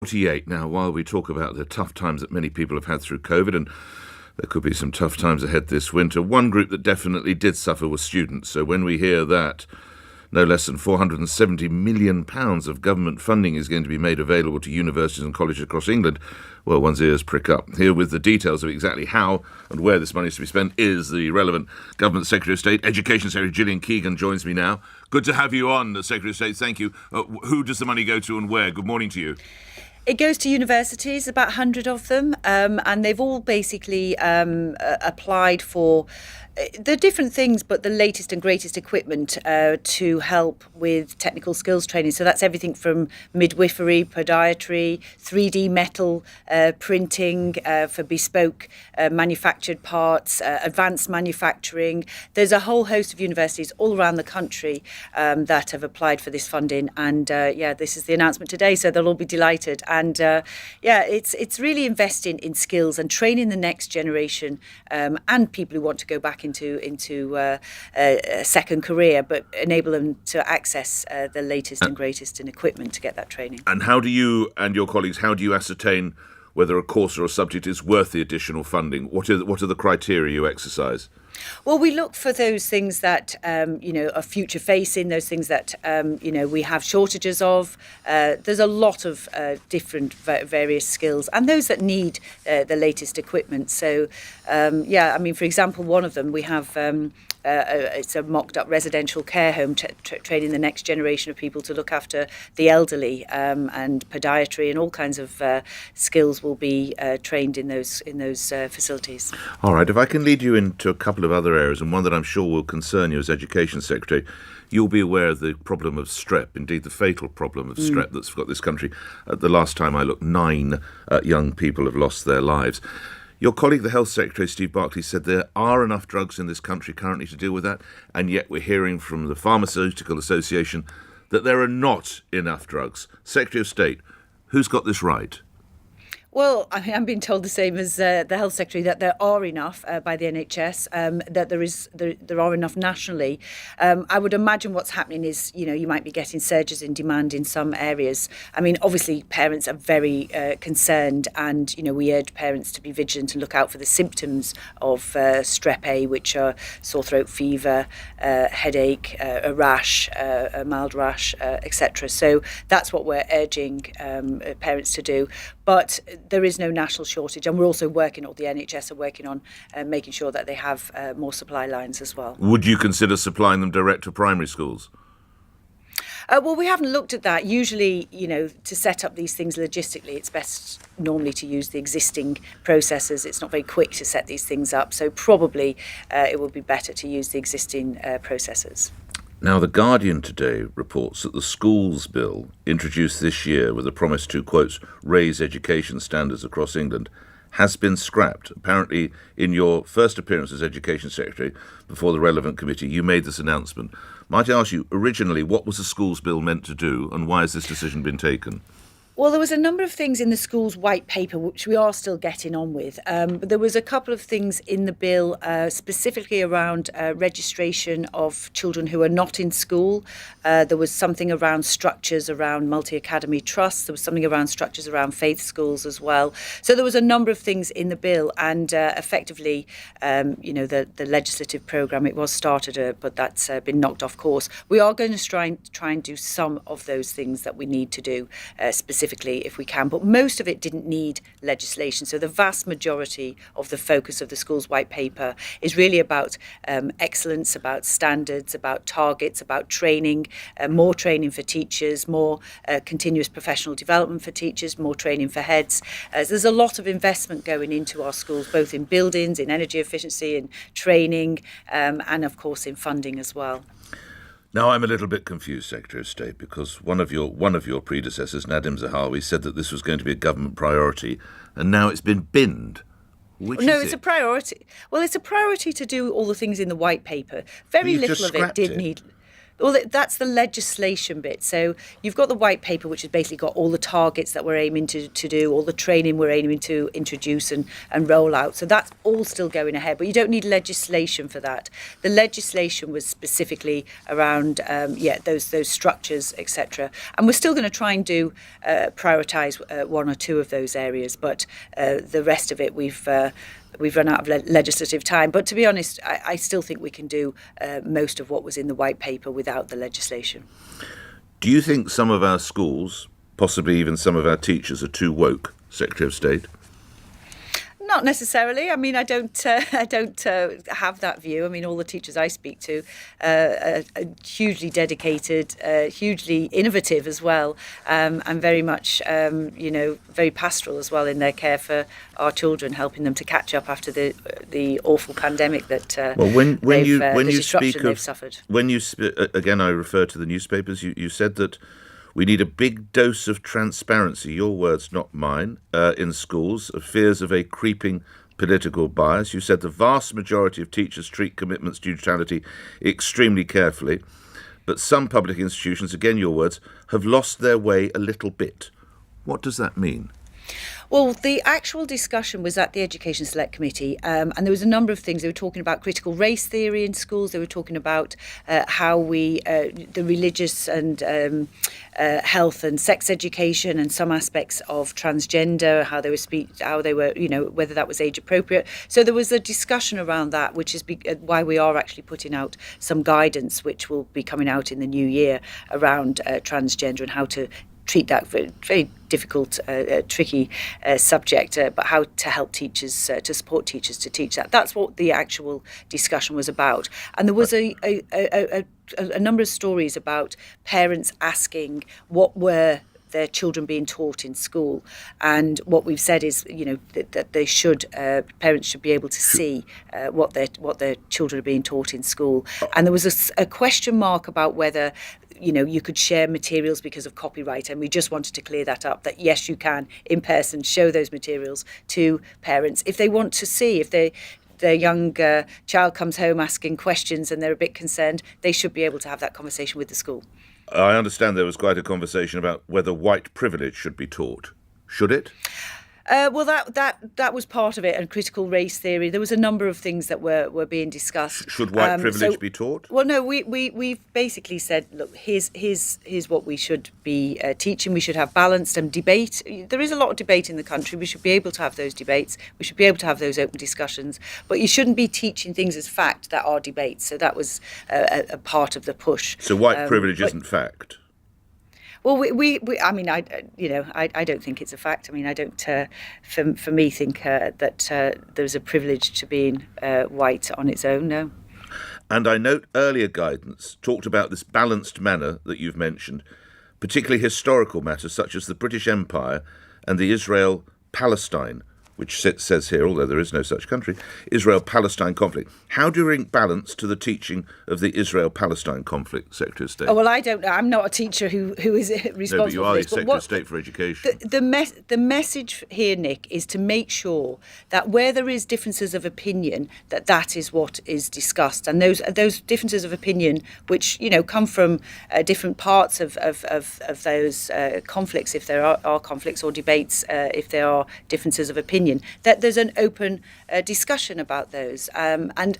48 now, while we talk about the tough times that many people have had through COVID, and there could be some tough times ahead this winter, one group that definitely did suffer was students. So when we hear that no less than £470 million of government funding is going to be made available to universities and colleges across England, well, one's ears prick up. Here with the details of exactly how and where this money is to be spent is the relevant Government Secretary of State. Education Secretary Gillian Keegan joins me now. Good to have you on, Secretary of State. Thank you. Who does the money go to and where? Good morning to you. It goes to universities, about 100 of them, and they've all basically applied for the different things, but the latest and greatest equipment to help with technical skills training. So that's everything from midwifery, podiatry, 3D metal printing for bespoke manufactured parts, advanced manufacturing. There's a whole host of universities all around the country that have applied for this funding, and this is the announcement today, so they'll all be delighted. And it's really investing in skills and training the next generation and people who want to go back into a second career, but enable them to access the latest and greatest in equipment to get that training. And how do you and your colleagues, how do you ascertain whether a course or a subject is worth the additional funding? What are the criteria you exercise? Well, we look for those things that, are future-facing, those things that, we have shortages of. There's a lot of different various skills and those that need the latest equipment. So, for example, one of them, we have it's a mocked-up residential care home training the next generation of people to look after the elderly, and podiatry and all kinds of skills will be trained in those facilities. All right, if I can lead you into a couple of other areas, and one that I'm sure will concern you as Education Secretary. You'll be aware of the problem of strep, indeed the fatal problem of strep that's got this country. The last time I looked, 9 young people have lost their lives. Your colleague, the Health Secretary, Steve Barclay, said there are enough drugs in this country currently to deal with that, and yet we're hearing from the Pharmaceutical Association that there are not enough drugs. Secretary of State, who's got this right? Well, I'm being told the same as the Health Secretary, that there are enough by the NHS, that there are enough nationally. I would imagine what's happening is, you might be getting surges in demand in some areas. I mean, obviously, parents are very concerned, and, we urge parents to be vigilant and look out for the symptoms of strep A, which are sore throat, fever, headache, a rash, a mild rash, etc. So that's what we're urging parents to do. But there is no national shortage, and we're also working, or the NHS are working on making sure that they have more supply lines as well. Would you consider supplying them direct to primary schools? Well, we haven't looked at that. Usually, to set up these things logistically, it's best normally to use the existing processes. It's not very quick to set these things up, so probably it would be better to use the existing processes. Now, The Guardian today reports that the schools bill introduced this year with a promise to, quotes, raise education standards across England has been scrapped. Apparently, in your first appearance as Education Secretary before the relevant committee, you made this announcement. Might I ask you, originally, what was the schools bill meant to do, and why has this decision been taken? Well, there was a number of things in the school's white paper which we are still getting on with. But there was a couple of things in the bill specifically around registration of children who are not in school. There was something around structures around multi-academy trusts. There was something around structures around faith schools as well. So there was a number of things in the bill, and effectively, the legislative programme, it was started, but that's been knocked off course. We are going to try and do some of those things that we need to do specifically if we can, but most of it didn't need legislation. So the vast majority of the focus of the school's white paper is really about excellence, about standards, about targets, about training, more training for teachers, more continuous professional development for teachers, more training for heads. So there's a lot of investment going into our schools, both in buildings, in energy efficiency, in training, and of course in funding as well. Now, I'm a little bit confused, Secretary of State, because one of your predecessors, Nadim Zahawi, said that this was going to be a government priority, and now it's been binned. It's a priority. Well, it's a priority to do all the things in the white paper. Very little of it did need. Well, that's the legislation bit. So you've got the white paper, which has basically got all the targets that we're aiming to do, all the training we're aiming to introduce and roll out. So that's all still going ahead, but you don't need legislation for that. The legislation was specifically around, those structures, etc. And we're still going to try and do prioritise one or two of those areas, but the rest of it we've run out of legislative time. But to be honest, I still think we can do most of what was in the white paper without the legislation. Do you think some of our schools, possibly even some of our teachers, are too woke, Secretary of State? Not necessarily. I mean, I don't have that view. I mean, all the teachers I speak to are hugely dedicated, hugely innovative as well, and very much, very pastoral as well in their care for our children, helping them to catch up after the awful pandemic that they've suffered. Again, I refer to the newspapers. You said that we need a big dose of transparency, your words, not mine, in schools, of fears of a creeping political bias. You said the vast majority of teachers treat commitments to neutrality extremely carefully, but some public institutions, again your words, have lost their way a little bit. What does that mean? Well, the actual discussion was at the Education Select Committee, and there was a number of things. They were talking about critical race theory in schools. They were talking about how the religious and health and sex education, and some aspects of transgender, how they were, whether that was age appropriate. So there was a discussion around that, which is why we are actually putting out some guidance, which will be coming out in the new year around transgender and how to treat that very difficult, tricky subject, but how to help teachers, to support teachers to teach that. That's what the actual discussion was about. And there was a number of stories about parents asking what were their children being taught in school, and what we've said is, that they should, parents should be able to see what their children are being taught in school. And there was a question mark about whether you could share materials because of copyright, and we just wanted to clear that up, that yes, you can in person show those materials to parents if they want to see. If their young child comes home asking questions and they're a bit concerned, they should be able to have that conversation with the school. I understand there was quite a conversation about whether white privilege should be taught. Should it? Well, that was part of it, and critical race theory. There was a number of things that were being discussed. Should white privilege be taught? Well, no, we've basically said, look, here's what we should be teaching. We should have balanced and debate. There is a lot of debate in the country. We should be able to have those debates. We should be able to have those open discussions. But you shouldn't be teaching things as fact that are debates. So that was a part of the push. So white privilege isn't fact? Well, I mean, I don't think it's a fact. I mean, I don't, for me, think that there's a privilege to being white on its own, no. And I note earlier guidance talked about this balanced manner that you've mentioned, particularly historical matters such as the British Empire and the Israel-Palestine, which says here, although there is no such country, Israel-Palestine conflict. How do you link balance to the teaching of the Israel-Palestine conflict, Secretary of State? Oh, well, I don't know. I'm not a teacher who is responsible No, but you are the for this. Secretary of State for Education. The message here, Nick, is to make sure that where there is differences of opinion, that is what is discussed. And those differences of opinion, which, come from different parts of those conflicts, if there are conflicts, or debates, if there are differences of opinion, that there's an open discussion about those, and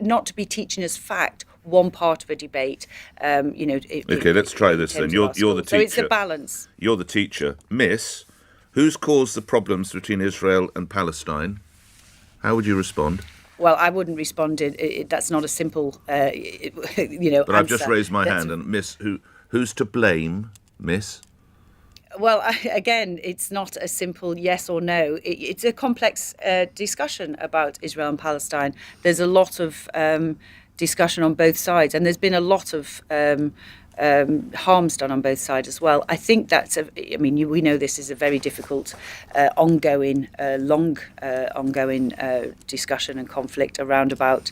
not to be teaching as fact one part of a debate. Okay, let's try this then. You're the teacher. So it's a balance. You're the teacher. Miss, who's caused the problems between Israel and Palestine? How would you respond? Well, I wouldn't respond. That's not a simple, But answer. I've just raised my hand, and Miss, who's to blame, Miss? Well, again, it's not a simple yes or no. It's a complex discussion about Israel and Palestine. There's a lot of discussion on both sides, and there's been a lot of harms done on both sides as well. I think we know this is a very difficult, ongoing discussion and conflict around about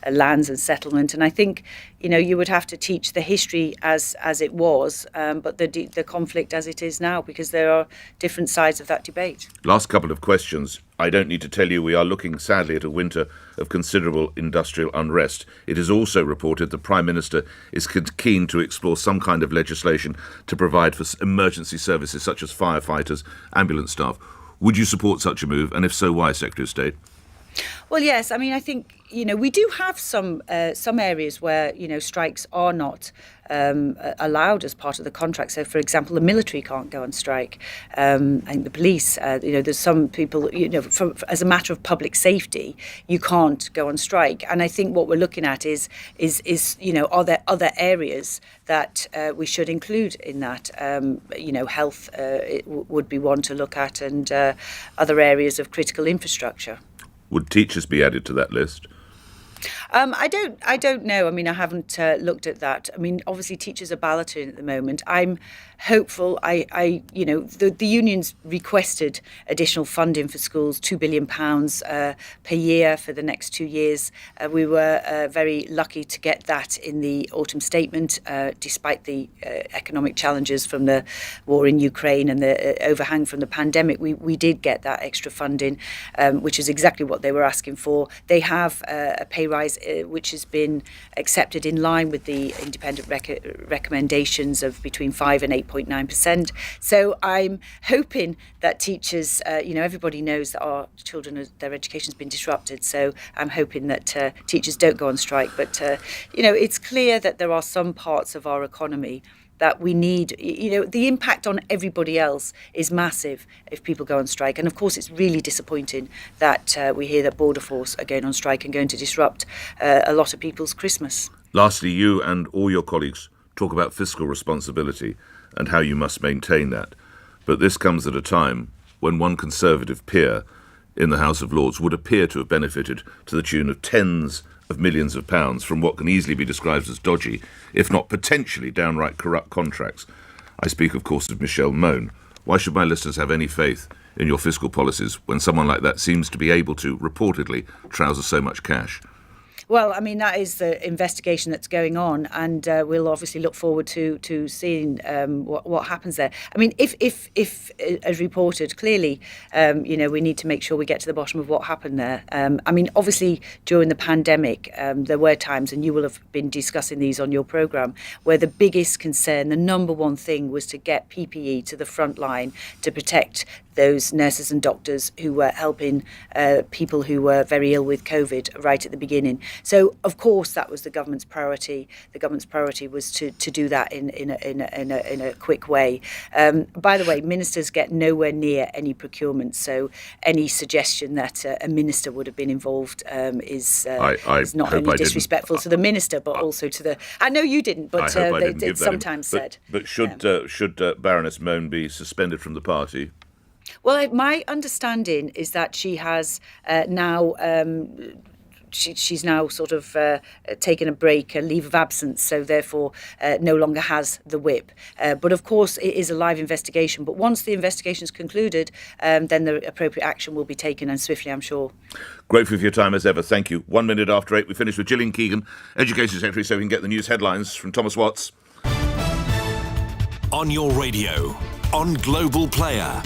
lands and settlement. And I think, you would have to teach the history as it was, but the conflict as it is now, because there are different sides of that debate. Last couple of questions. I don't need to tell you we are looking sadly at a winter of considerable industrial unrest. It is also reported the Prime Minister is keen to explore some kind of legislation to provide for emergency services such as firefighters, ambulance staff. Would you support such a move? And if so, why, Secretary of State? Well, yes. I mean, I think, we do have some areas where, strikes are not allowed as part of the contract. So, for example, the military can't go on strike. And the police, there's some people, as a matter of public safety, you can't go on strike. And I think what we're looking at is are there other areas that we should include in that? Health would be one to look at, and other areas of critical infrastructure. Would teachers be added to that list? I don't know. I mean, I haven't looked at that. I mean, obviously, teachers are balloting at the moment. I'm hopeful. The unions requested additional funding for schools, £2 billion per year for the next 2 years. We were very lucky to get that in the autumn statement, despite the economic challenges from the war in Ukraine and the overhang from the pandemic. We did get that extra funding, which is exactly what they were asking for. They have a pay rise which has been accepted in line with the independent recommendations of between 5 and 8.9%. So I'm hoping that teachers, everybody knows that our children, their education's been disrupted. So I'm hoping that teachers don't go on strike. But, it's clear that there are some parts of our economy that we need, the impact on everybody else is massive if people go on strike. And of course, it's really disappointing that we hear that Border Force are going on strike and going to disrupt a lot of people's Christmas. Lastly, you and all your colleagues talk about fiscal responsibility and how you must maintain that. But this comes at a time when one Conservative peer in the House of Lords would appear to have benefited to the tune of tens of millions of pounds from what can easily be described as dodgy, if not potentially downright corrupt contracts. I speak, of course, of Michelle Mone. Why should my listeners have any faith in your fiscal policies when someone like that seems to be able to, reportedly, trouser so much cash? Well, I mean, that is the investigation that's going on, and we'll obviously look forward to seeing what happens there. I mean, if as reported, clearly, we need to make sure we get to the bottom of what happened there. I mean, obviously, during the pandemic, there were times, and you will have been discussing these on your programme, where the biggest concern, the number one thing, was to get PPE to the front line to protect those nurses and doctors who were helping people who were very ill with COVID right at the beginning. So, of course, that was the government's priority. The government's priority was to do that in a quick way. By the way, ministers get nowhere near any procurement. So, any suggestion that a minister would have been involved is not only disrespectful to the minister, but also to the. I know you didn't, but it's sometimes said. But should Baroness Mone be suspended from the party? Well, my understanding is that she has now. She's now sort of taken a break, a leave of absence, so therefore no longer has the whip. But of course, it is a live investigation. But once the investigation is concluded, then the appropriate action will be taken, and swiftly, I'm sure. Grateful for your time as ever. Thank you. 1 minute after 8, we finish with Gillian Keegan, Education Secretary, so we can get the news headlines from Thomas Watts. On your radio, on Global Player.